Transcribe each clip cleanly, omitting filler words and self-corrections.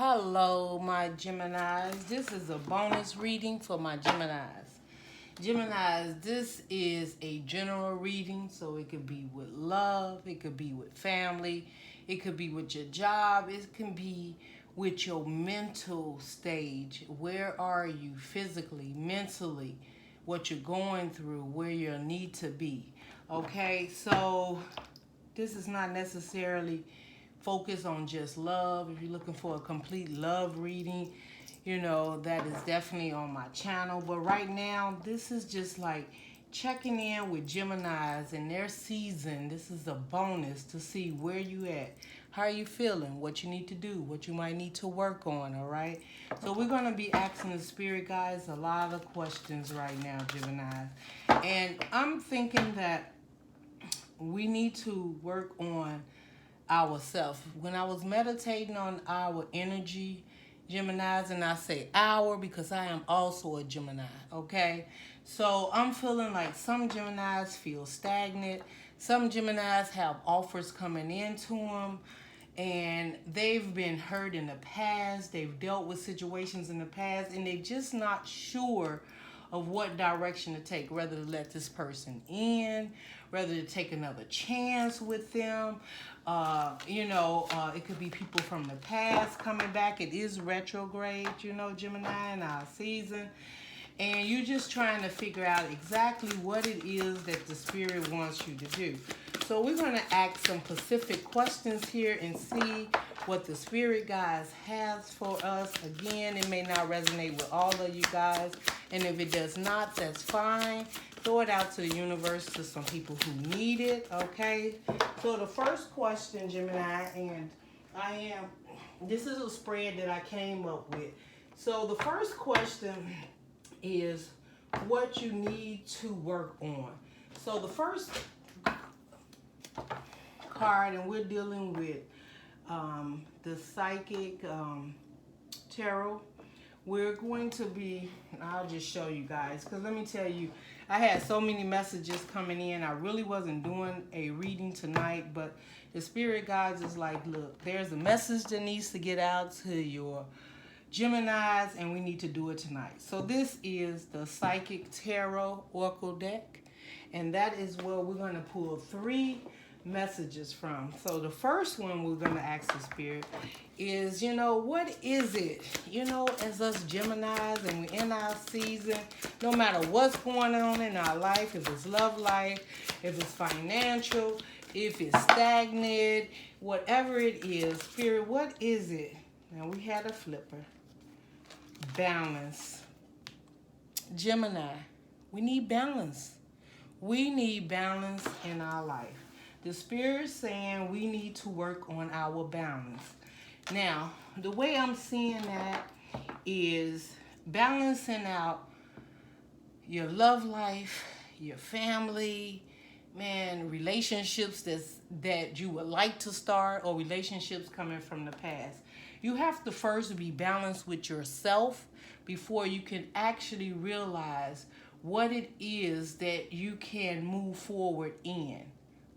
Hello, my Geminis. This is a bonus reading for my Geminis. Geminis, this is a general reading, so it could be with love, it could be with family, it could be with your job, it can be with your mental stage. Where are you physically, mentally, what you're going through, where you need to be. Okay, so this is not necessarily focus on just love. If you're looking for a complete love reading, that is definitely on my channel. But right now, this is just like checking in with Geminis in their season. This is a bonus to see where you at. How are you feeling? What you need to do? What you might need to work on, all right? So we're going to be asking the spirit guides a lot of questions right now, Geminis. And I'm thinking that we need to work on ourselves. When I was meditating on our energy, Geminis, and I say our because I am also a Gemini, okay? So I'm feeling like some Geminis feel stagnant. Some Geminis have offers coming into them, and they've been hurt in the past. They've dealt with situations in the past, and they're just not sure of what direction to take, whether to let this person in, whether to take another chance with them. It could be people from the past coming back. It is retrograde, Gemini in our season. And you're just trying to figure out exactly what it is that the spirit wants you to do. So we're going to ask some specific questions here and see what the spirit guides has for us. Again, it may not resonate with all of you guys. And if it does not, that's fine. Throw it out to the universe to some people who need it, okay? So the first question, Gemini, and this is a spread that I came up with. So the first question is what you need to work on. So the first card, and we're dealing with the psychic tarot. We're going to be, I'll just show you guys, because let me tell you, I had so many messages coming in. I really wasn't doing a reading tonight, but the spirit guides is like, look, there's a message that needs to get out to your Geminis, and we need to do it tonight. So this is the Psychic Tarot Oracle deck, and that is where we're going to pull 3 messages from. So the first one we're going to ask the spirit is, what is it, as us Geminis, and we're in our season, no matter what's going on in our life, if it's love life, if it's financial, if it's stagnant, whatever it is, spirit, what is it? Now we had a flipper. Balance. Gemini, we need balance. We need balance in our life. The spirit's saying we need to work on our balance. Now, the way I'm seeing that is balancing out your love life, your family, relationships that you would like to start, or relationships coming from the past. You have to first be balanced with yourself before you can actually realize what it is that you can move forward in.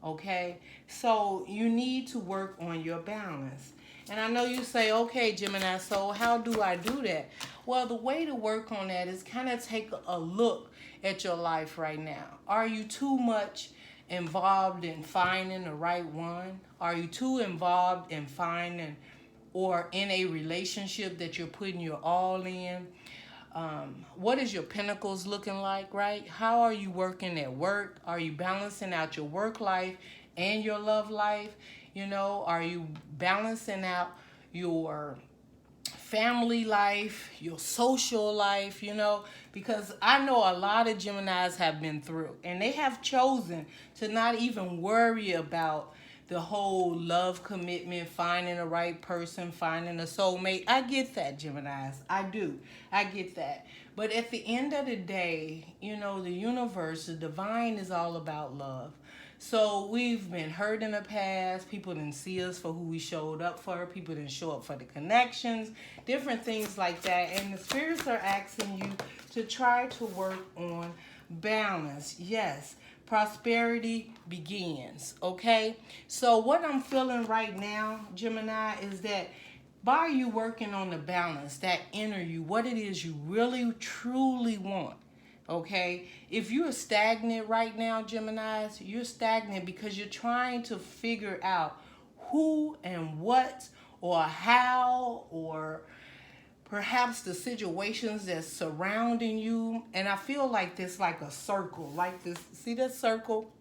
Okay? So you need to work on your balance. And I know you say, okay, Gemini, so how do I do that? Well, the way to work on that is kind of take a look at your life right now. Are you too much involved in finding the right one? Are you too involved in finding or in a relationship that you're putting your all in? What is your pentacles looking like, right? How are you working at work? Are you balancing out your work life and your love life? Are you balancing out your family life, your social life, because I know a lot of Geminis have been through, and they have chosen to not even worry about the whole love commitment, finding the right person, finding a soulmate. I get that, Geminis. I do. I get that. But at the end of the day, the universe, the divine is all about love. So we've been hurt in the past. People didn't see us for who we showed up for. People didn't show up for the connections, different things like that. And the spirits are asking you to try to work on balance. Yes. Prosperity begins, okay? So what I'm feeling right now, Gemini, is that Why are you working on the balance, that inner you, what it is you really truly want? Okay, if you're stagnant right now, Geminis, you're stagnant because you're trying to figure out who and what or how or perhaps the situations that's surrounding you. And I feel like this like a circle, like this. See that circle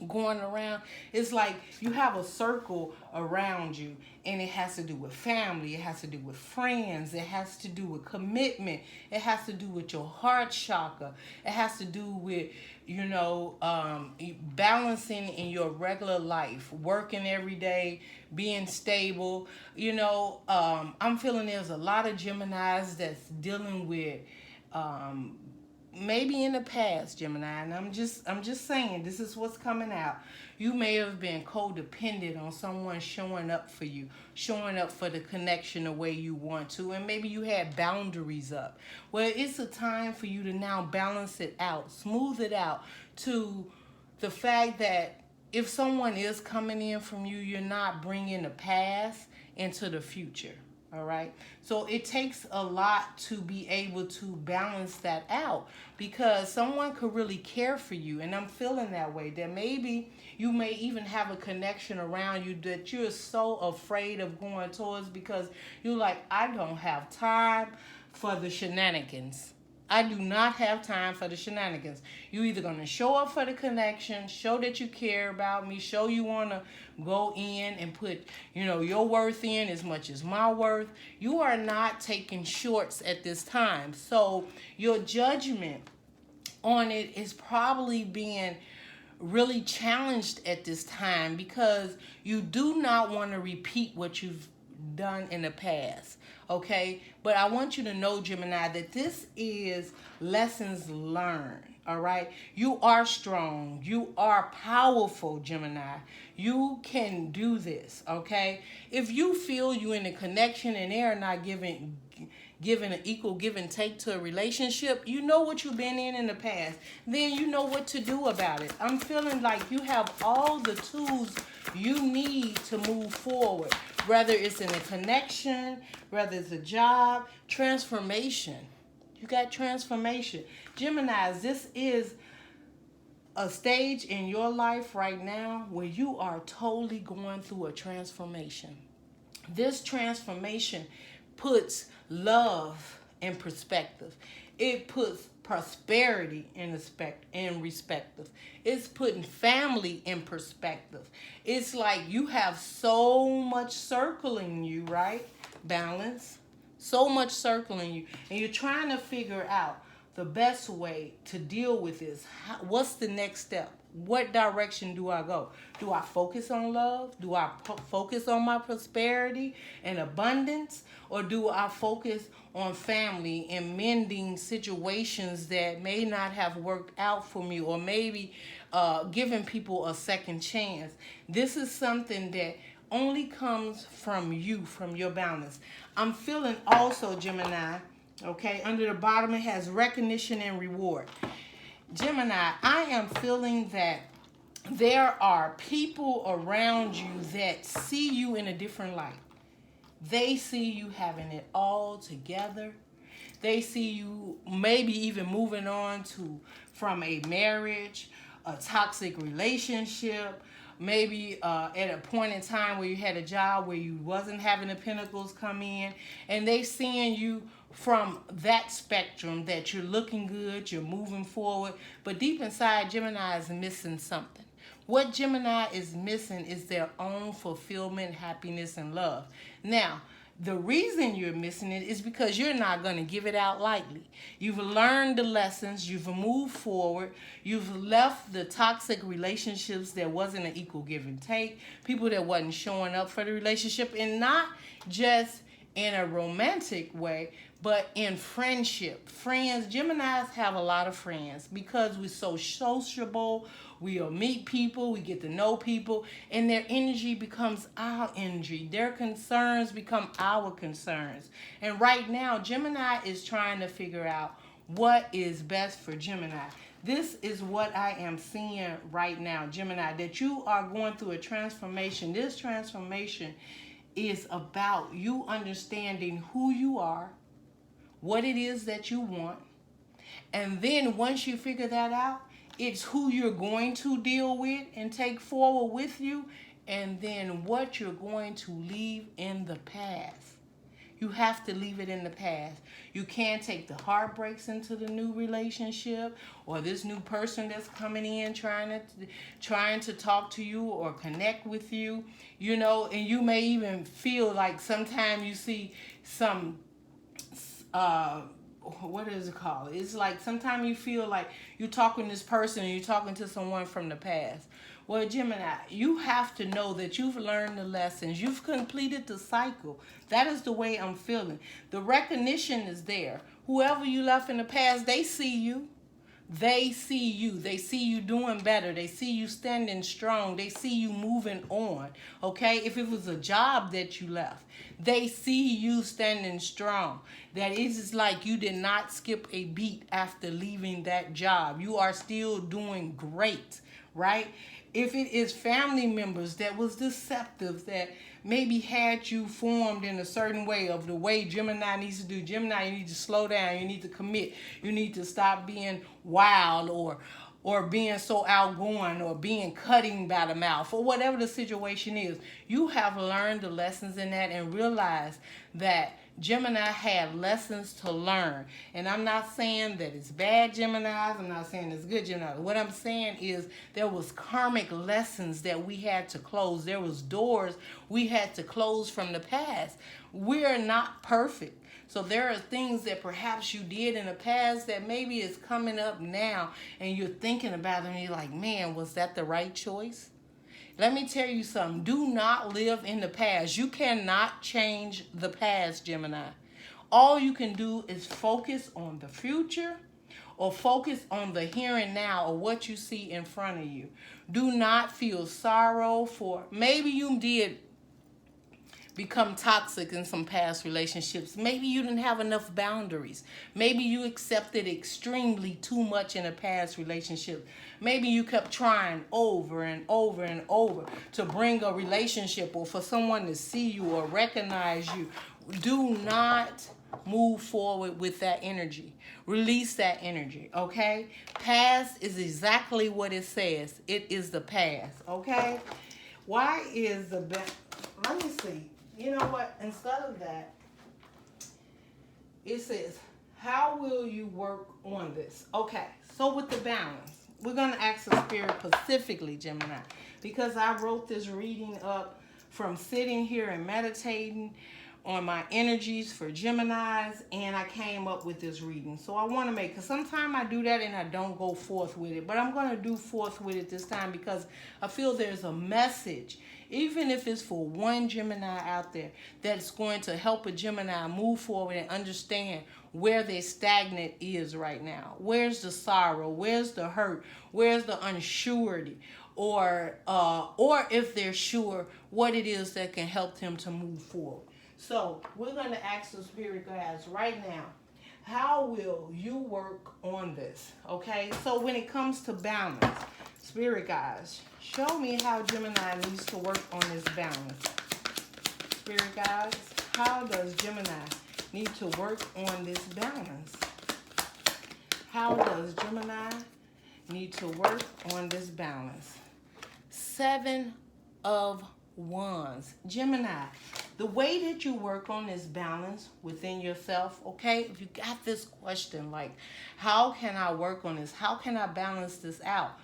going around? It's like you have a circle around you, and it has to do with family, it has to do with friends, it has to do with commitment, it has to do with your heart chakra, it has to do with, you know, balancing in your regular life, working every day, being stable. You know, I'm feeling there's a lot of Geminis that's dealing with maybe in the past, Gemini, and I'm just saying, this is what's coming out. You may have been codependent on someone showing up for you, showing up for the connection the way you want to, and maybe you had boundaries up. Well, it's a time for you to now balance it out, smooth it out, to the fact that if someone is coming in from you, you're not bringing the past into the future. All right. So it takes a lot to be able to balance that out, because someone could really care for you. And I'm feeling that way, that maybe you may even have a connection around you that you're so afraid of going towards, because you're like, I don't have time for the shenanigans. I do not have time for the shenanigans. You either going to show up for the connection, show that you care about me, show you want to go in and put, you know, your worth in as much as my worth. You are not taking shorts at this time. So your judgment on it is probably being really challenged at this time, because you do not want to repeat what you've done in the past. Okay, but I want you to know, Gemini, that this is lessons learned. All right, you are strong, you are powerful, Gemini. You can do this. Okay, if you feel you in a connection and they're not giving an equal give and take to a relationship, you know what you've been in the past, then you know what to do about it. I'm feeling like you have all the tools you need to move forward, whether it's in a connection, whether it's a job, transformation. You got transformation. Geminis, this is a stage in your life right now where you are totally going through a transformation. This transformation puts love in perspective. It puts prosperity in perspective. It's putting family in perspective. It's like you have so much circling you, right? Balance. So much circling you. And you're trying to figure out the best way to deal with this. What's the next step? What direction do I go? Do I focus on love? Do I focus on my prosperity and abundance? Or do I focus on family and mending situations that may not have worked out for me, or maybe giving people a second chance? This is something that only comes from you, from your balance. I'm feeling also, Gemini, okay, under the bottom it has recognition and reward. Gemini, I am feeling that there are people around you that see you in a different light. They see you having it all together. They see you maybe even moving on from a marriage, a toxic relationship, maybe at a point in time where you had a job where you wasn't having the pinnacles come in, and they seeing you from that spectrum, that you're looking good, you're moving forward, but deep inside, Gemini is missing something. What Gemini is missing is their own fulfillment, happiness, and love. Now, the reason you're missing it is because you're not going to give it out lightly. You've learned the lessons. You've moved forward. You've left the toxic relationships that wasn't an equal give and take. People that wasn't showing up for the relationship, and not just in a romantic way, but in friendship. Friends, Geminis have a lot of friends because we're so sociable. We'll meet people, we get to know people, and their energy becomes our energy. Their concerns become our concerns. And right now, Gemini is trying to figure out what is best for Gemini. This is what I am seeing right now, Gemini, that you are going through a transformation. This transformation is about you understanding who you are, what it is that you want. And then once you figure that out, it's who you're going to deal with and take forward with you, and then what you're going to leave in the past. You have to leave it in the past. You can't take the heartbreaks into the new relationship, or this new person that's coming in trying to talk to you or connect with you, you know. And you may even feel like sometimes you see some what is it called? It's like sometimes you feel like you're talking to this person and you're talking to someone from the past. Well, Gemini, you have to know that you've learned the lessons. You've completed the cycle. That is the way I'm feeling. The recognition is there. Whoever you left in the past, they see you. They see you. They see you doing better. They see you standing strong. They see you moving on. Okay? If it was a job that you left, they see you standing strong. That is like you did not skip a beat after leaving that job. You are still doing great, right? If it is family members that was deceptive, that maybe had you formed in a certain way of the way Gemini needs to do. Gemini, you need to slow down. You need to commit. You need to stop being wild or being so outgoing or being cutting by the mouth or whatever the situation is. You have learned the lessons in that and realized that Gemini had lessons to learn. And I'm not saying that it's bad Geminis. I'm not saying it's good Geminis. What I'm saying is there was karmic lessons that we had to close. There was doors we had to close from the past. We're not perfect. So there are things that perhaps you did in the past that maybe is coming up now and you're thinking about them and you're like, man, was that the right choice? Let me tell you something. Do not live in the past. You cannot change the past, Gemini. All you can do is focus on the future or focus on the here and now or what you see in front of you. Do not feel sorrow for maybe you did become toxic in some past relationships. Maybe you didn't have enough boundaries. Maybe you accepted extremely too much in a past relationship. Maybe you kept trying over and over and over to bring a relationship or for someone to see you or recognize you. Do not move forward with that energy. Release that energy, okay? Past is exactly what it says. It is the past, okay? Why is the best? Let me see. You know what? Instead of that, it says, how will you work on this? Okay, so with the balance, we're going to ask the spirit specifically, Gemini, because I wrote this reading up from sitting here and meditating on my energies for Geminis, and I came up with this reading. So I want to make, because sometimes I do that and I don't go forth with it, but I'm going to do forth with it this time because I feel there's a message, even if it's for one Gemini out there, that's going to help a Gemini move forward and understand where their stagnant is right now. Where's the sorrow? Where's the hurt? Where's the unsurety? Or if they're sure, what it is that can help them to move forward. So we're going to ask the spirit guides right now, how will you work on this? Okay, so when it comes to balance, spirit guides, show me how Gemini needs to work on this balance. Spirit guides, how does Gemini need to work on this balance? How does Gemini need to work on this balance? 7 of Wands. Gemini, the way that you work on this balance within yourself, okay, if you got this question like, how can I work on this? How can I balance this out?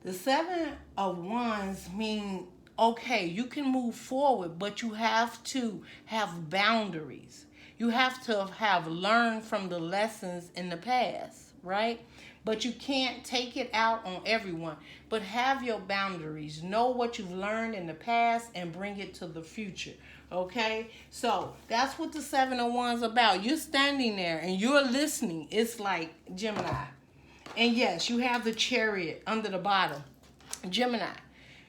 The 7 of Wands mean, okay, you can move forward, but you have to have boundaries. You have to have learned from the lessons in the past, right? But you can't take it out on everyone. But have your boundaries. Know what you've learned in the past and bring it to the future. Okay? So that's what the 7 of Wands is about. You're standing there and you're listening. It's like Gemini. And yes, you have the Chariot under the bottom. Gemini,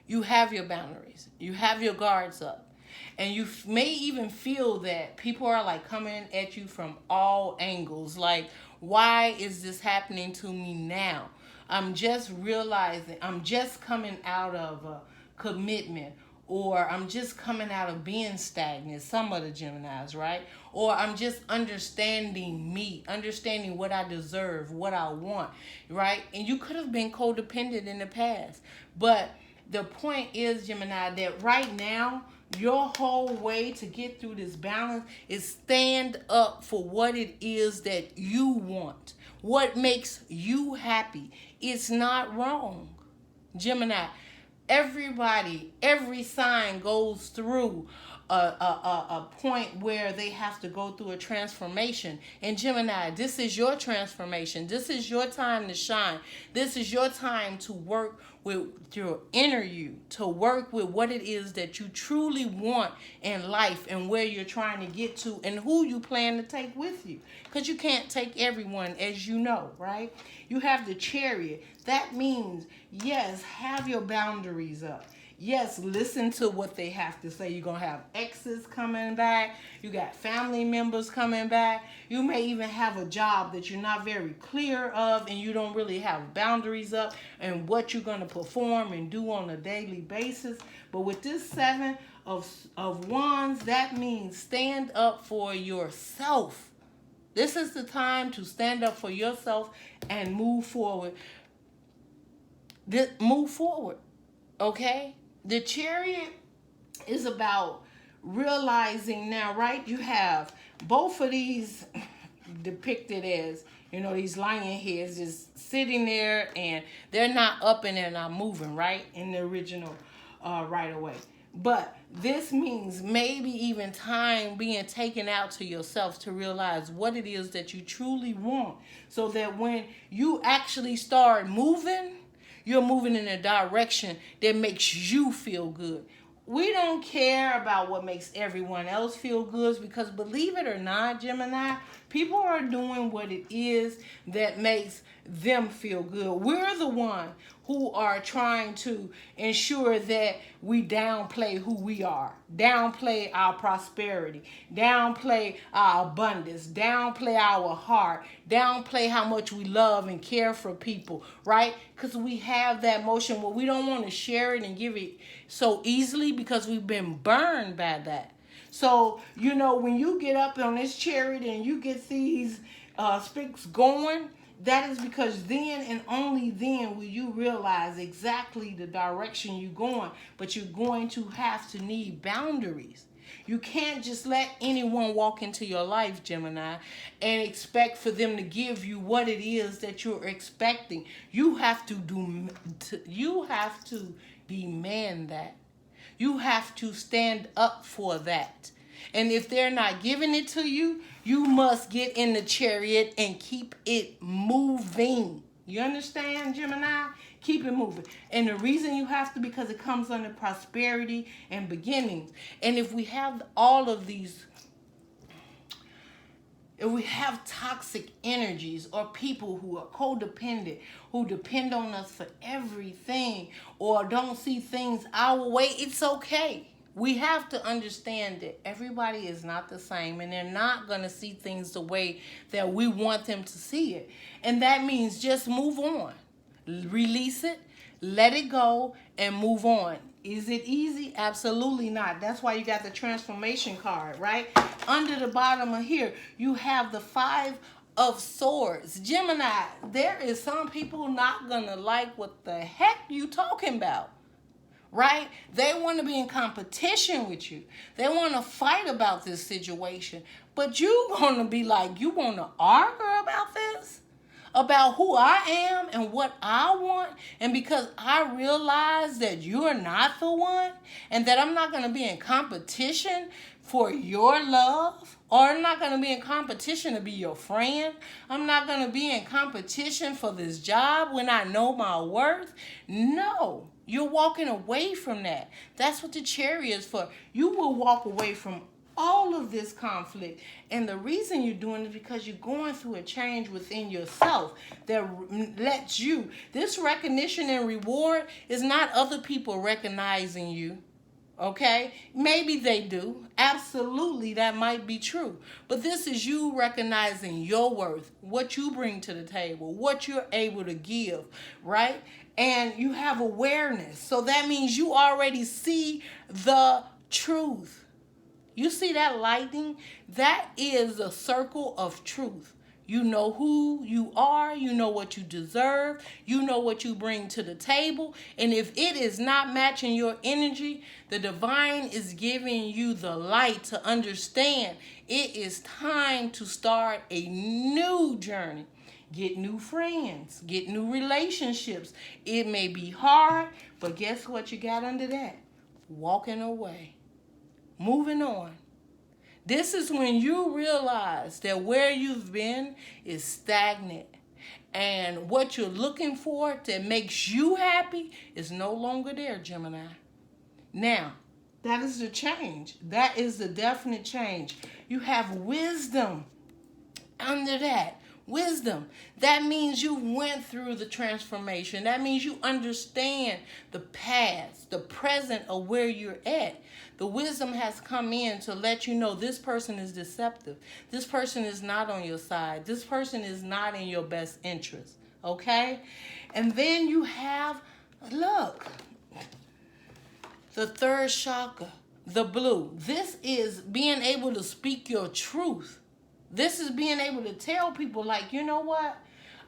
you have your boundaries. You have your guards up. And you may even feel that people are like coming at you from all angles. Like, why is this happening to me now? I'm just realizing, I'm just coming out of a commitment. or I'm just coming out of being stagnant, some of the Geminis, right? Or I'm just understanding me, understanding what I deserve, what I want, right? And you could have been codependent in the past. But the point is, Gemini, that right now, your whole way to get through this balance is stand up for what it is that you want, what makes you happy. It's not wrong. Gemini, everybody, every sign goes through a point where they have to go through a transformation. And Gemini, this is your transformation. This is your time to shine. This is your time to work with your inner you, to work with what it is that you truly want in life and where you're trying to get to and who you plan to take with you. Because you can't take everyone, as you know, right? You have the Chariot. That means, yes, have your boundaries up. Yes, listen to what they have to say. You're going to have exes coming back. You got family members coming back. You may even have a job that you're not very clear of and you don't really have boundaries up and what you're going to perform and do on a daily basis. But with this Seven of Wands, that means stand up for yourself. This is the time to stand up for yourself and move forward. Move forward, okay? The Chariot is about realizing now, right? You have both of these depicted as, these lion heads just sitting there and they're not up and they're not moving, right? In the original right away. But this means maybe even time being taken out to yourself to realize what it is that you truly want, so that when you actually start moving, you're moving in a direction that makes you feel good. We don't care about what makes everyone else feel good, because believe it or not, Gemini, people are doing what it is that makes them feel good. We're the one who are trying to ensure that we downplay who we are, downplay our prosperity, downplay our abundance, downplay our heart, downplay how much we love and care for people, right? Because we have that motion where we don't want to share it and give it so easily because we've been burned by that. So, when you get up on this Chariot and you get these spicks going, that is because then and only then will you realize exactly the direction you're going. But you're going to have to need boundaries. You can't just let anyone walk into your life, Gemini, and expect for them to give you what it is that you're expecting. You have to demand that. You have to stand up for that. And if they're not giving it to you, you must get in the Chariot and keep it moving. You understand, Gemini? Keep it moving. And the reason you have to, because it comes under prosperity and beginnings. And if we have all of these, if we have toxic energies or people who are codependent, who depend on us for everything or don't see things our way, it's okay. We have to understand that everybody is not the same and they're not going to see things the way that we want them to see it. And that means just move on. Release it, let it go, and move on. Is it easy? Absolutely not. That's why you got the transformation card, right? Under the bottom of here, you have the Five of Swords. Gemini, there is some people not going to like what the heck you talking about. Right? They want to be in competition with you. They want to fight about this situation. But you going to be like, you want to argue about this? About who I am and what I want? And because I realize that you're not the one and that I'm not going to be in competition for your love, or I'm not going to be in competition to be your friend. I'm not going to be in competition for this job when I know my worth. No. You're walking away from that. That's what the Chariot is for. You will walk away from all of this conflict. And the reason you're doing it is because you're going through a change within yourself that lets you. This recognition and reward is not other people recognizing you. Okay, maybe they do. Absolutely, that might be true. But this is you recognizing your worth, what you bring to the table, what you're able to give, right? And you have awareness. So that means you already see the truth. You see that lightning? That is a circle of truth. You know who you are. You know what you deserve. You know what you bring to the table. And if it is not matching your energy, the divine is giving you the light to understand it is time to start a new journey. Get new friends. Get new relationships. It may be hard, but guess what you got under that? Walking away. Moving on. This is when you realize that where you've been is stagnant. And what you're looking for that makes you happy is no longer there, Gemini. Now, that is the change. That is the definite change. You have wisdom under that. Wisdom. That means you went through the transformation. That means you understand the past, the present of where you're at. The wisdom has come in to let you know this person is deceptive. This person is not on your side. This person is not in your best interest. Okay? And then you have, look, the third chakra, the blue. This is being able to speak your truth. This is being able to tell people, like, you know what?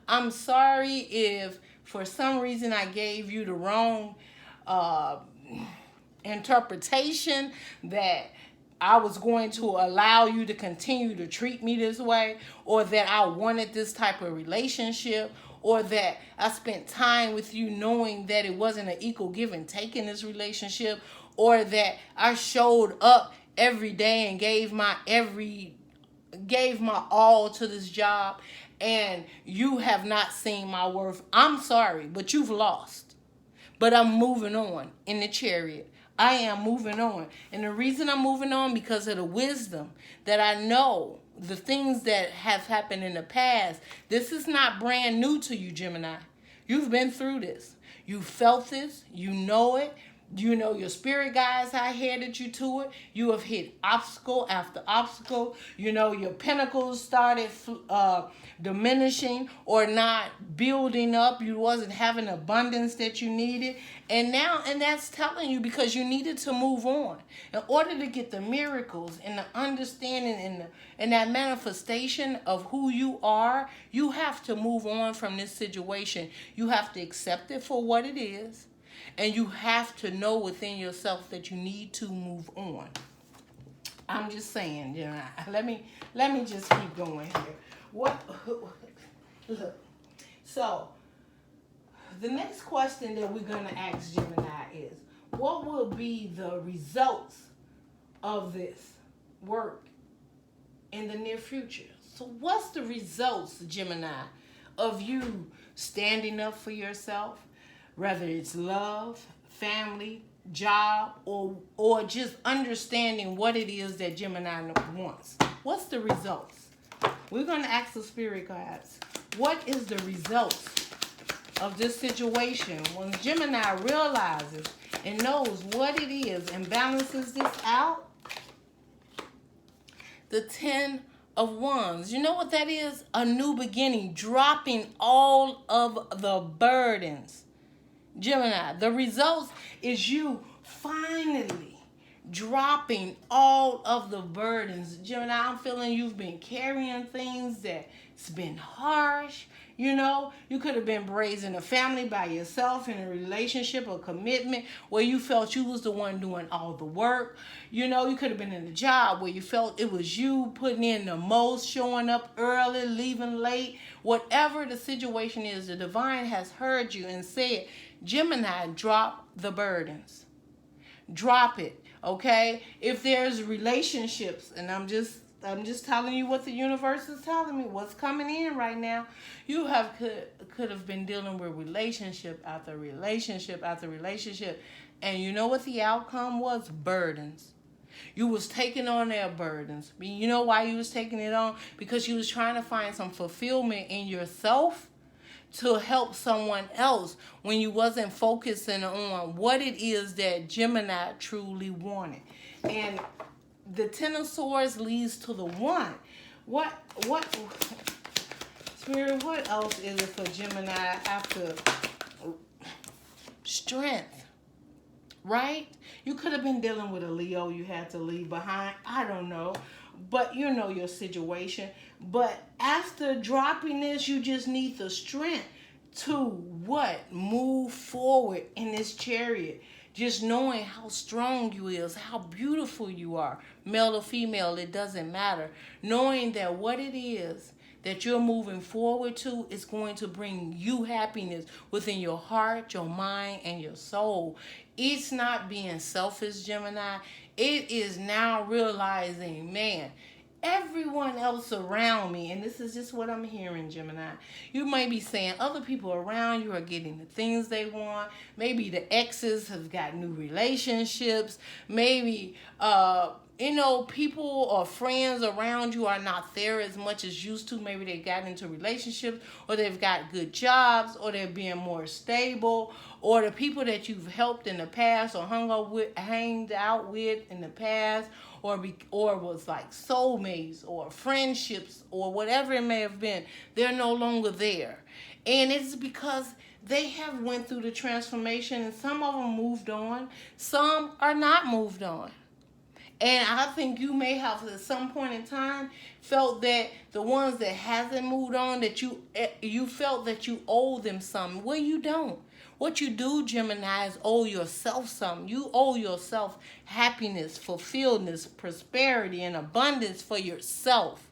I'm sorry if for some reason I gave you the wrong interpretation that I was going to allow you to continue to treat me this way, or that I wanted this type of relationship, or that I spent time with you knowing that it wasn't an equal give and take in this relationship, or that I showed up every day and gave my all to this job and you have not seen my worth. I'm sorry, but you've lost. But I'm moving on in the Chariot. I am moving on. And the reason I'm moving on because of the wisdom that I know, the things that have happened in the past. This is not brand new to you, Gemini. You've been through this. You felt this. You know it. You know your spirit guides have headed you to it. You have hit obstacle after obstacle. You know your pinnacles started diminishing or not building up. You wasn't having abundance that you needed. And that's telling you because you needed to move on. In order to get the miracles and the understanding and that manifestation of who you are, you have to move on from this situation. You have to accept it for what it is. And you have to know within yourself that you need to move on. I'm just saying, you know, let me just keep going here. Look. So, the next question that we're going to ask Gemini is, what will be the results of this work in the near future? So, what's the results, Gemini, of you standing up for yourself? Whether it's love, family, job, or just understanding what it is that Gemini wants. What's the results? We're going to ask the spirit guides, what is the results of this situation? When Gemini realizes and knows what it is and balances this out, the 10 of Wands. You know what that is? A new beginning, dropping all of the burdens. Gemini, the results is you finally dropping all of the burdens. Gemini, I'm feeling you've been carrying things that's been harsh. You know, you could have been raising a family by yourself in a relationship or commitment where you felt you was the one doing all the work. You know, you could have been in a job where you felt it was you putting in the most, showing up early, leaving late. Whatever the situation is, the divine has heard you and said, Gemini, drop the burdens. Drop it, okay? If there's relationships, and I'm just telling you what the universe is telling me, what's coming in right now. You could have been dealing with relationship after relationship after relationship. And you know what the outcome was? Burdens. You was taking on their burdens. You know why you was taking it on? Because you was trying to find some fulfillment in yourself to help someone else when you wasn't focusing on what it is that Gemini truly wanted. And the Ten of Swords leads to the One. What Spirit, what else is it for Gemini after strength? Right? You could have been dealing with a Leo you had to leave behind. I don't know. But you know your situation. But after dropping this, you just need the strength to what? Move forward in this Chariot. Just knowing how strong you is, how beautiful you are. Male or female, it doesn't matter. Knowing that what it is that you're moving forward to is going to bring you happiness within your heart, your mind, and your soul. It's not being selfish, Gemini. It is now realizing, man, everyone else around me, and this is just what I'm hearing, Gemini. You might be saying other people around you are getting the things they want. Maybe the exes have got new relationships. Maybe, people or friends around you are not there as much as used to. Maybe they got into relationships, or they've got good jobs, or they're being more stable, or the people that you've helped in the past or hanged out with in the past, or was like soulmates or friendships or whatever it may have been, they're no longer there. And it's because they have went through the transformation, and some of them moved on, some are not moved on. And I think you may have at some point in time felt that the ones that hasn't moved on, that you felt that you owe them something. Well, you don't. What you do, Gemini, is owe yourself something. You owe yourself happiness, fulfilledness, prosperity, and abundance for yourself.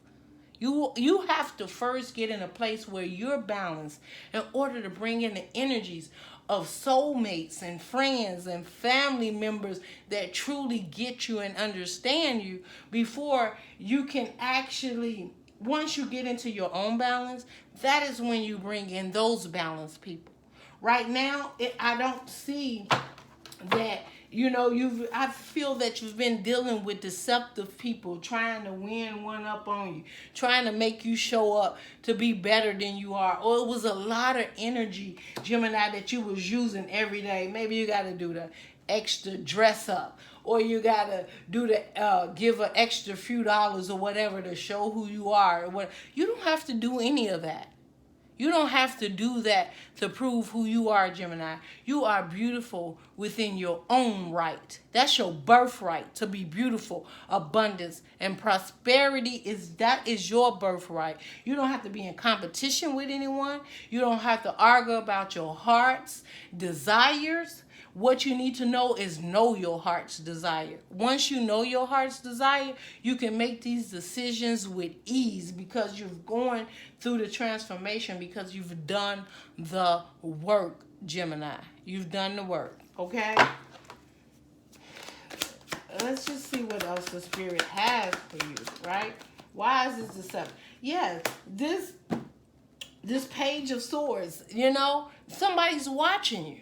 You have to first get in a place where you're balanced in order to bring in the energies of soulmates and friends and family members that truly get you and understand you before you can actually, once you get into your own balance, that is when you bring in those balanced people. Right now, I don't see that, I feel that you've been dealing with deceptive people trying to win one up on you, trying to make you show up to be better than you are. Or it was a lot of energy, Gemini, that you was using every day. Maybe you got to do the extra dress up, or you got to do the give an extra few dollars or whatever to show who you are. You don't have to do any of that. You don't have to do that to prove who you are, Gemini. You are beautiful within your own right. That's your birthright, to be beautiful. Abundance and prosperity is your birthright. You don't have to be in competition with anyone. You don't have to argue about your heart's desires. What you need to know is know your heart's desire. Once you know your heart's desire, you can make these decisions with ease because you've gone through the transformation, because you've done the work, Gemini. You've done the work, okay? Let's just see what else the Spirit has for you, right? Why is this deceptive? Yes, this Page of Swords, somebody's watching you.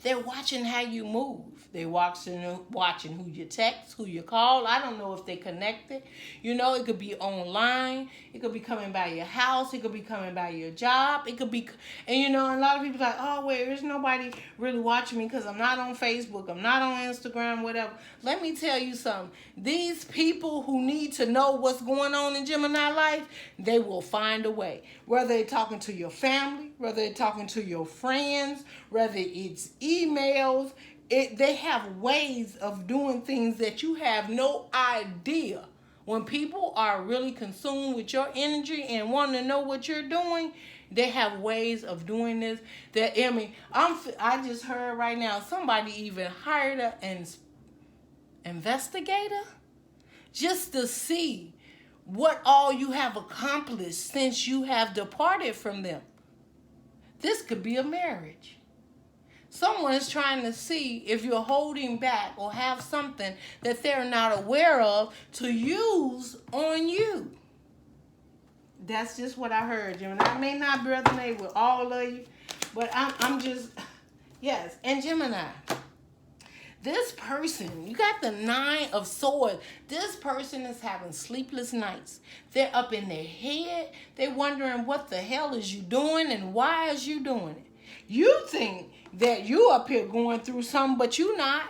They're watching how you move. They're watching who you text, who you call. I don't know if they're connected. It could be online. It could be coming by your house. It could be coming by your job. It could be, and a lot of people are like, oh, wait, there's nobody really watching me because I'm not on Facebook. I'm not on Instagram, whatever. Let me tell you something. These people who need to know what's going on in Gemini life, they will find a way. Whether they're talking to your family, whether they're talking to your friends, whether it's emails, they have ways of doing things that you have no idea. When people are really consumed with your energy and wanting to know what you're doing, they have ways of doing this. I just heard right now somebody even hired an investigator just to see what all you have accomplished since you have departed from them. This could be a marriage. Someone is trying to see if you're holding back or have something that they're not aware of to use on you. That's just what I heard, Gemini. I may not resonate with all of you, but I'm just, yes. And Gemini, This person, you got the 9 of Swords. This person is having sleepless nights. They're up in their head. They're wondering what the hell is you doing and why is you doing it. You think that you up here going through something, but you not.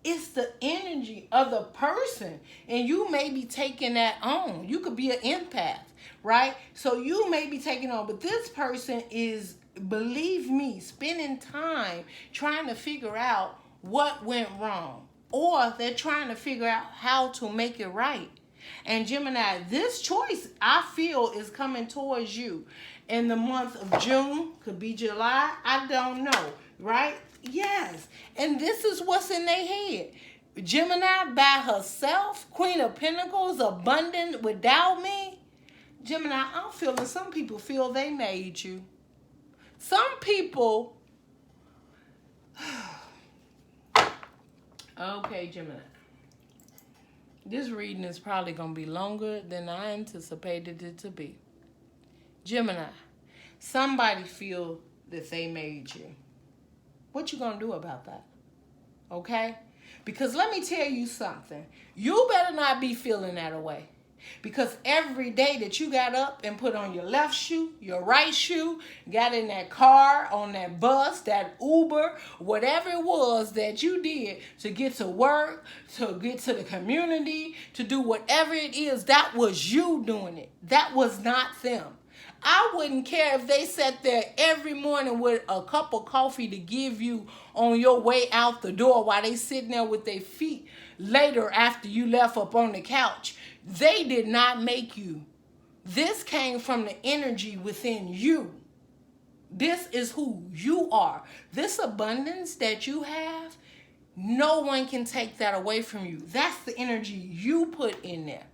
It's the energy of the person, and you may be taking that on. You could be an empath, right? So you may be taking on, but this person is, believe me, spending time trying to figure out what went wrong, or they're trying to figure out how to make it right. And Gemini, this choice I feel is coming towards you in the month of June, could be July, I don't know, right? Yes, and this is what's in their head. Gemini by herself, Queen of Pentacles, abundant without me. Gemini, I'm feeling some people feel they made you. Some people, okay, Gemini. This reading is probably going to be longer than I anticipated it to be. Gemini, somebody feel that they made you. What you gonna do about that? Okay? Because let me tell you something. You better not be feeling that way. Because every day that you got up and put on your left shoe, your right shoe, got in that car, on that bus, that Uber, whatever it was that you did to get to work, to get to the community, to do whatever it is, that was you doing it. That was not them. I wouldn't care if they sat there every morning with a cup of coffee to give you on your way out the door while they sitting there with their feet later after you left up on the couch. They did not make you. This came from the energy within you. This is who you are. This abundance that you have, no one can take that away from you. That's the energy you put in there.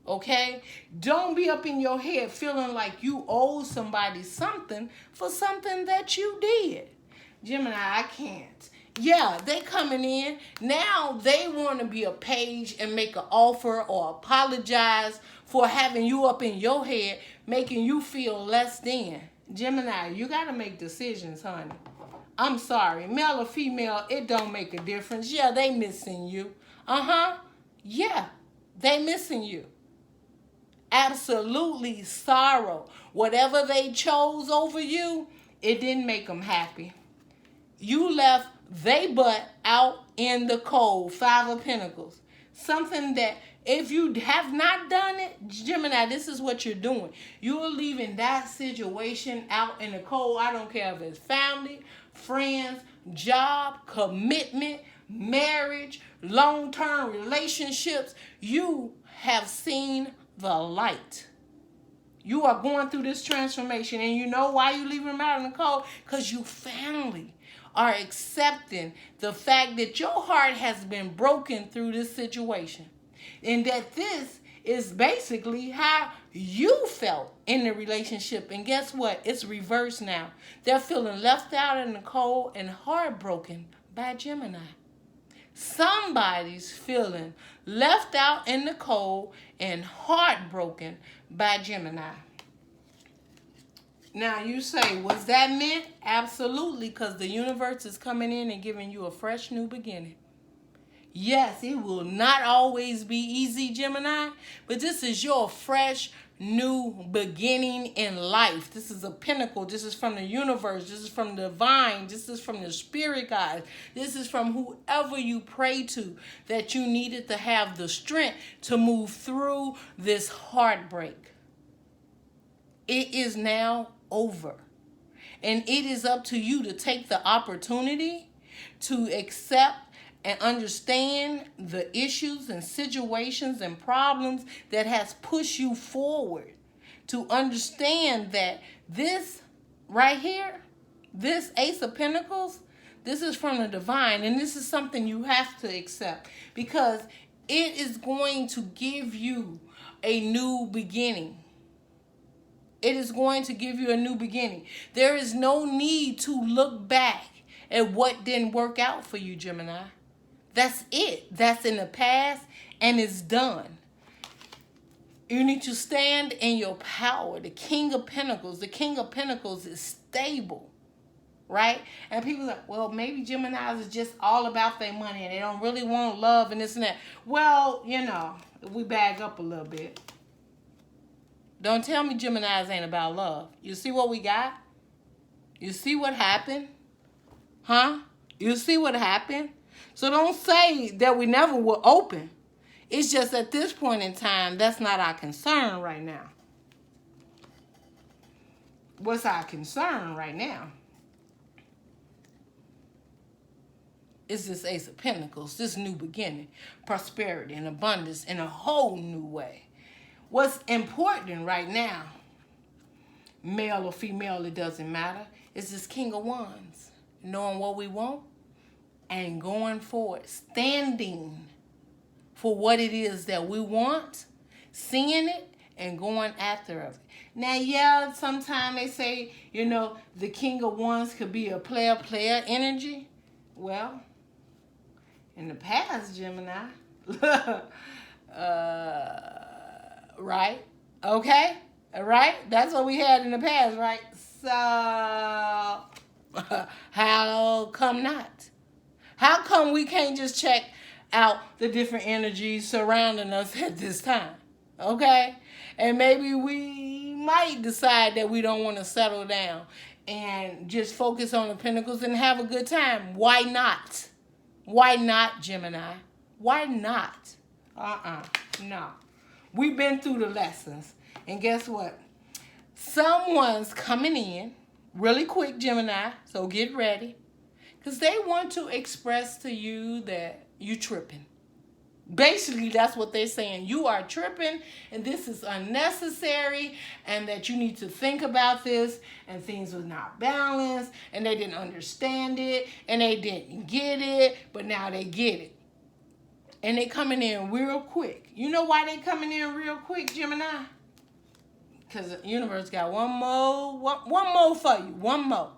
Okay? Don't be up in your head feeling like you owe somebody something for something that you did. Gemini, I can't. Yeah, they coming in. Now they want to be a page and make an offer or apologize for having you up in your head, making you feel less than. Gemini, you got to make decisions, honey. I'm sorry. Male or female, it don't make a difference. Yeah, they missing you. Yeah, they missing you. Absolutely sorrow. Whatever they chose over you, it didn't make them happy. You left they butt out in the cold. 5 of Pentacles. Something that if you have not done it, Gemini, this is what you're doing. You're leaving that situation out in the cold. I don't care if it's family, friends, job, commitment, marriage, long-term relationships. You have seen the light. You are going through this transformation, and you know why you leaving them out in the cold? Because you finally are accepting the fact that your heart has been broken through this situation, and that this is basically how you felt in the relationship. And guess what? It's reversed now. They're feeling left out in the cold and heartbroken by Gemini. Somebody's feeling left out in the cold and heartbroken by Gemini. Now you say, was that meant? Absolutely, because the universe is coming in and giving you a fresh new beginning. Yes, it will not always be easy, Gemini, but this is your fresh new beginning in life. This is a pinnacle. This is from the universe. This is from the divine. This is from the spirit guide. This is from whoever you pray to, that you needed to have the strength to move through this heartbreak. It is now over. And it is up to you to take the opportunity to accept and understand the issues and situations and problems that has pushed you forward. To understand that this right here, this Ace of Pentacles, this is from the divine, and this is something you have to accept, because it is going to give you a new beginning. It is going to give you a new beginning. There is no need to look back at what didn't work out for you, Gemini. That's it. That's in the past, and it's done. You need to stand in your power. The King of Pentacles. The King of Pentacles is stable. right? And people are like, well, maybe Geminis is just all about their money and they don't really want love and this and that. Well, you know, if we back up a little bit, don't tell me Geminis ain't about love. You see what we got? You see what happened? Huh? You see what happened? So don't say that we never were open. It's just at this point in time, that's not our concern right now. What's our concern right now? It's this Ace of Pentacles, this new beginning, prosperity and abundance in a whole new way. What's important right now, male or female, it doesn't matter, is this King of Wands, knowing what we want and going forward, standing for what it is that we want, seeing it, and going after it. Now, yeah, sometimes they say, you know, the King of Wands could be a player energy. Well, in the past, Gemini, right? Okay? Right? That's what we had in the past, right? So, how come not? How come we can't just check out the different energies surrounding us at this time? Okay? And maybe we might decide that we don't want to settle down and just focus on the pentacles and have a good time. Why not? Why not, Gemini? Why not? No. We've been through the lessons. And guess what? Someone's coming in really quick, Gemini, so get ready. Because they want to express to you that you tripping. Basically, that's what they're saying. You are tripping, and this is unnecessary, and that you need to think about this, and things was not balanced, and they didn't understand it, and they didn't get it, but now they get it. And they coming in real quick. You know why they coming in real quick, Gemini? Because the universe got one more for you. One more.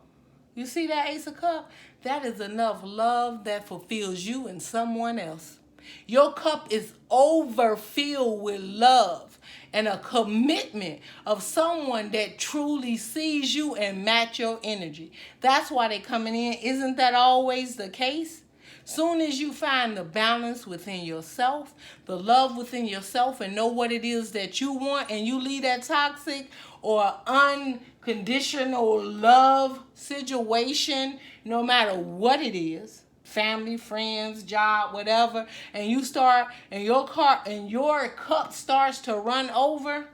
You see that Ace of Cups? That is enough love that fulfills you and someone else. Your cup is overfilled with love and a commitment of someone that truly sees you and match your energy. That's why they're coming in. Isn't that always the case? Soon as you find the balance within yourself, the love within yourself, and know what it is that you want, and you leave that toxic or unconditional love situation, no matter what it is, family, friends, job, whatever, and you start, and your cup starts to run over,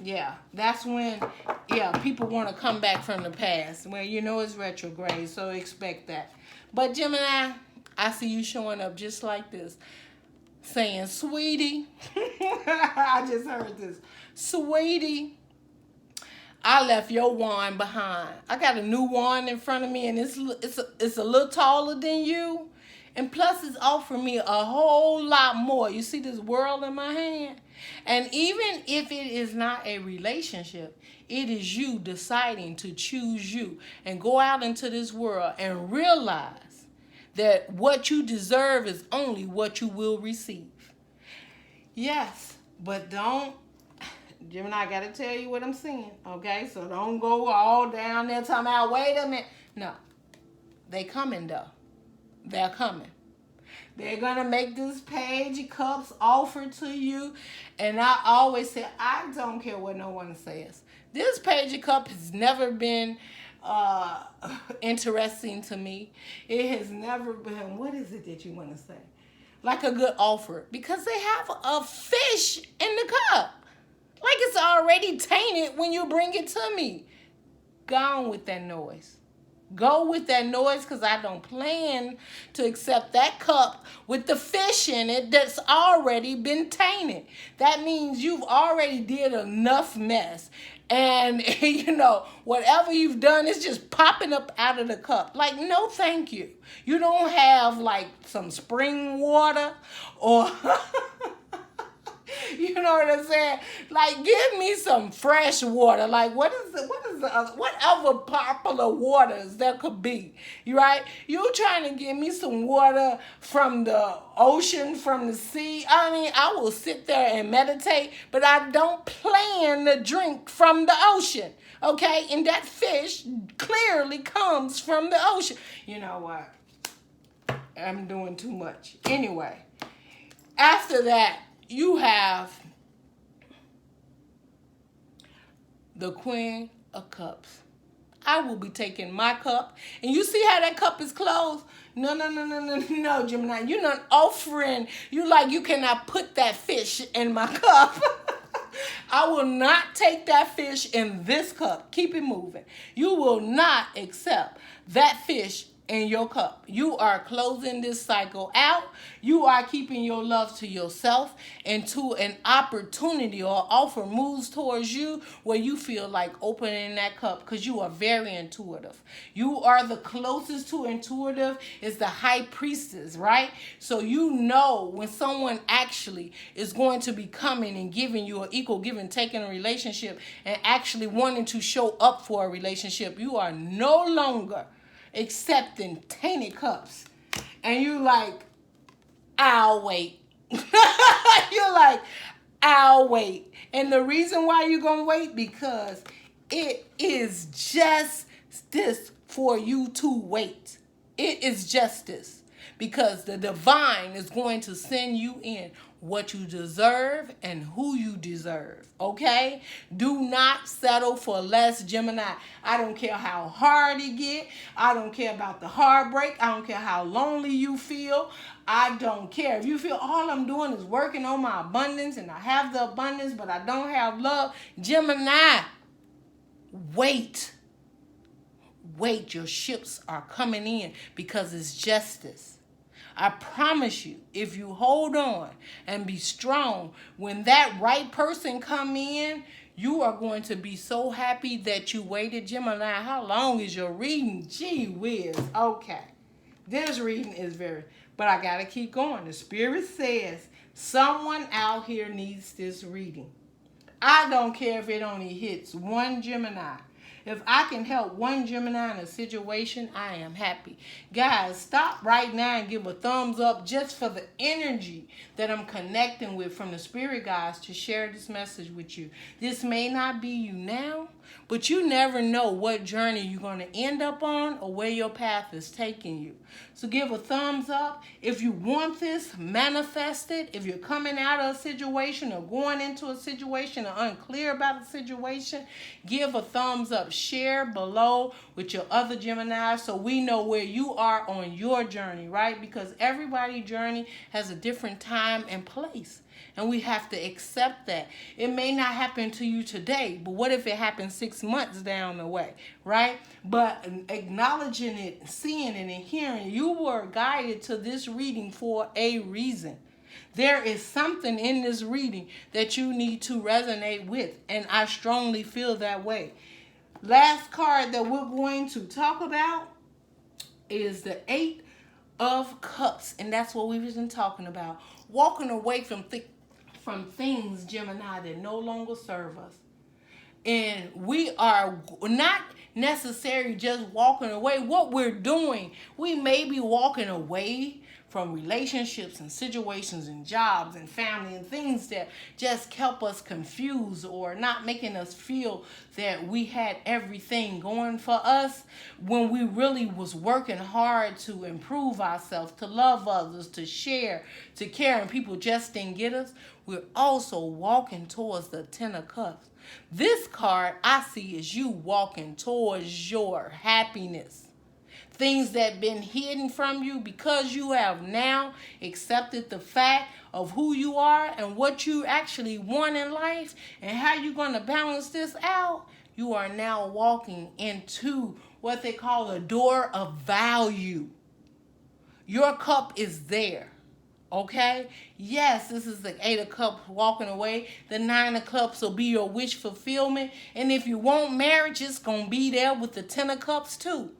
yeah, that's when, people want to come back from the past. Well, you know it's retrograde, so expect that. But Gemini, I see you showing up just like this, saying, sweetie, I just heard this, sweetie, I left your wand behind. I got a new wand in front of me, and it's a little taller than you. And plus, it's offering me a whole lot more. You see this world in my hand? And even if it is not a relationship, it is you deciding to choose you and go out into this world and realize that what you deserve is only what you will receive. Yes, but don't, Gemini, I got to tell you what I'm seeing, okay? So don't go all down there talking about, wait a minute. No, they coming though. They're coming. They're going to make this Page of Cups offer to you. And I always say, I don't care what no one says. This Page of Cups has never been interesting to me. It has never been, what is it that you want to say? Like a good offer. Because they have a fish in the cup. Like it's already tainted when you bring it to me. Go on with that noise. Go with that noise, because I don't plan to accept that cup with the fish in it that's already been tainted. That means you've already did enough mess. And, whatever you've done is just popping up out of the cup. Like, no, thank you. You don't have, like, some spring water or... You know what I'm saying? Like, give me some fresh water. Like, what other popular waters there could be? You right? You trying to give me some water from the ocean, from the sea? I mean, I will sit there and meditate, but I don't plan to drink from the ocean. Okay, and that fish clearly comes from the ocean. You know what? I'm doing too much. Anyway, after that, you have the Queen of Cups. I will be taking my cup. And you see how that cup is closed? No, Gemini. You're not offering. You cannot put that fish in my cup. I will not take that fish in this cup. Keep it moving. You will not accept that fish in your cup. You are closing this cycle out. You are keeping your love to yourself, and to an opportunity or offer moves towards you where you feel like opening that cup, because you are very intuitive. You are the closest to intuitive is the high priestess, right? So you know when someone actually is going to be coming and giving you an equal give and take in a relationship and actually wanting to show up for a relationship. You are no longer accepting tainted cups. And you like, I'll wait. You're like, I'll wait. And the reason why you're going to wait, because it is just this for you to wait. It is justice. Because the divine is going to send you in what you deserve and who you deserve. Okay? Do not settle for less, Gemini. I don't care how hard it get. I don't care about the heartbreak. I don't care how lonely you feel. I don't care. If you feel all I'm doing is working on my abundance and I have the abundance but I don't have love, Gemini, wait. Wait, your ships are coming in because it's justice. I promise you, if you hold on and be strong, when that right person come in, you are going to be so happy that you waited. Gemini, how long is your reading? Gee whiz. Okay. This reading is but I got to keep going. The Spirit says someone out here needs this reading. I don't care if it only hits one Gemini. If I can help one Gemini in a situation, I am happy. Guys, stop right now and give a thumbs up just for the energy that I'm connecting with from the Spirit guides to share this message with you. This may not be you now, but you never know what journey you're going to end up on or where your path is taking you. So give a thumbs up. If you want this, manifest it. If you're coming out of a situation or going into a situation or unclear about a situation, give a thumbs up. Share below with your other Geminis so we know where you are on your journey, right? Because everybody's journey has a different time and place. And we have to accept that. It may not happen to you today, but what if it happens 6 months down the way, right? But acknowledging it, seeing it, and hearing, you were guided to this reading for a reason. There is something in this reading that you need to resonate with, and I strongly feel that way. Last card that we're going to talk about is the 8 of Cups, and that's what we've been talking about. Walking away from things, Gemini, that no longer serve us. And we are not necessarily just walking away. What we're doing, we may be walking away from relationships and situations and jobs and family and things that just kept us confused or not making us feel that we had everything going for us when we really was working hard to improve ourselves, to love others, to share, to care, and people just didn't get us. We're also walking towards the 10 of Cups. This card I see is you walking towards your happiness. Things that been hidden from you, because you have now accepted the fact of who you are and what you actually want in life and how you're going to balance this out. You are now walking into what they call a door of value. Your cup is there. Okay? Yes, this is the 8 of Cups walking away. The 9 of Cups will be your wish fulfillment. And if you want marriage, it's going to be there with the 10 of Cups too.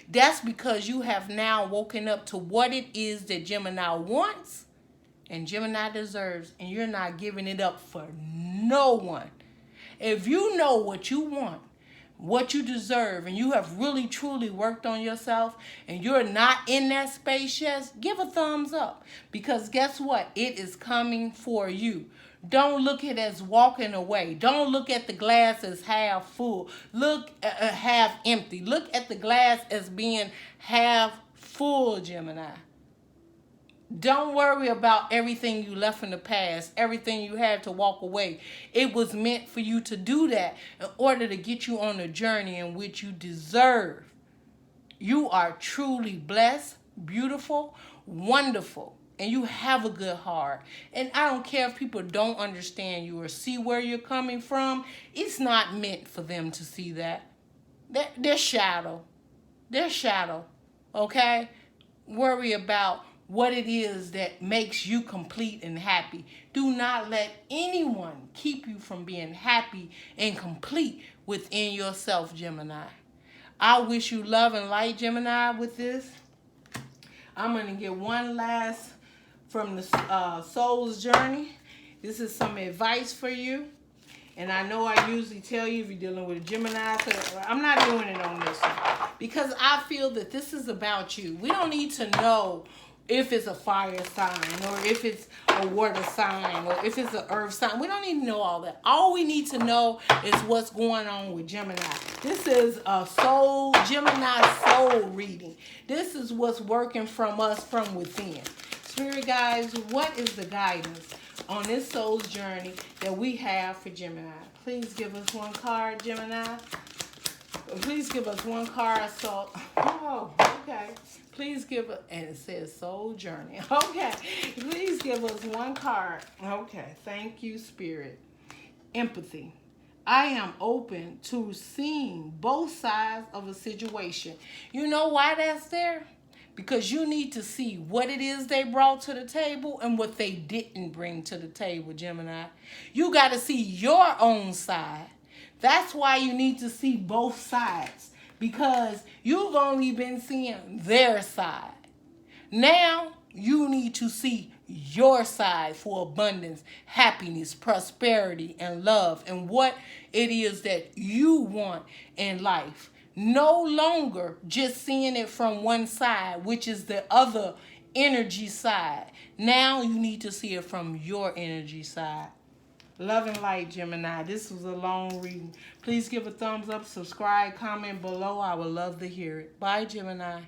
That's because you have now woken up to what it is that Gemini wants and Gemini deserves, and you're not giving it up for no one. If you know what you want, what you deserve, and you have really truly worked on yourself and you're not in that space yet, give a thumbs up, because guess what? It is coming for you. Don't look at it as walking away. Don't look at the glass as half full. Look half empty. Look at the glass as being half full, Gemini. Don't worry about everything you left in the past, everything you had to walk away. It was meant for you to do that in order to get you on the journey in which you deserve. You are truly blessed, beautiful, wonderful, and you have a good heart. And I don't care if people don't understand you or see where you're coming from. It's not meant for them to see that. They're shadow. They're shadow, okay? Worry about what it is that makes you complete and happy. Do not let anyone keep you from being happy and complete within yourself, Gemini. I wish you love and light, Gemini, with this. I'm going to get one last from the Soul's Journey. This is some advice for you. And I know I usually tell you if you're dealing with a Gemini, so I'm not doing it on this one. Because I feel that this is about you. We don't need to know if it's a fire sign or if it's a water sign or if it's an earth sign. We don't need to know all that. All we need to know is what's going on with Gemini. This is a Gemini soul reading. This is what's working from us from within. Spirit guides, what is the guidance on this soul's journey that we have for Gemini? Please give us one card, Gemini. Please give us one card. So, oh, okay. Please give us, and it says soul journey. Okay. Please give us one card. Okay. Thank you, Spirit. Empathy. I am open to seeing both sides of a situation. You know why that's there? Because you need to see what it is they brought to the table and what they didn't bring to the table, Gemini. You got to see your own side. That's why you need to see both sides. Because you've only been seeing their side. Now you need to see your side for abundance, happiness, prosperity, and love, and what it is that you want in life. No longer just seeing it from one side, which is the other energy side. Now you need to see it from your energy side. Love and light, Gemini. This was a long reading. Please give a thumbs up, subscribe, comment below. I would love to hear it. Bye, Gemini.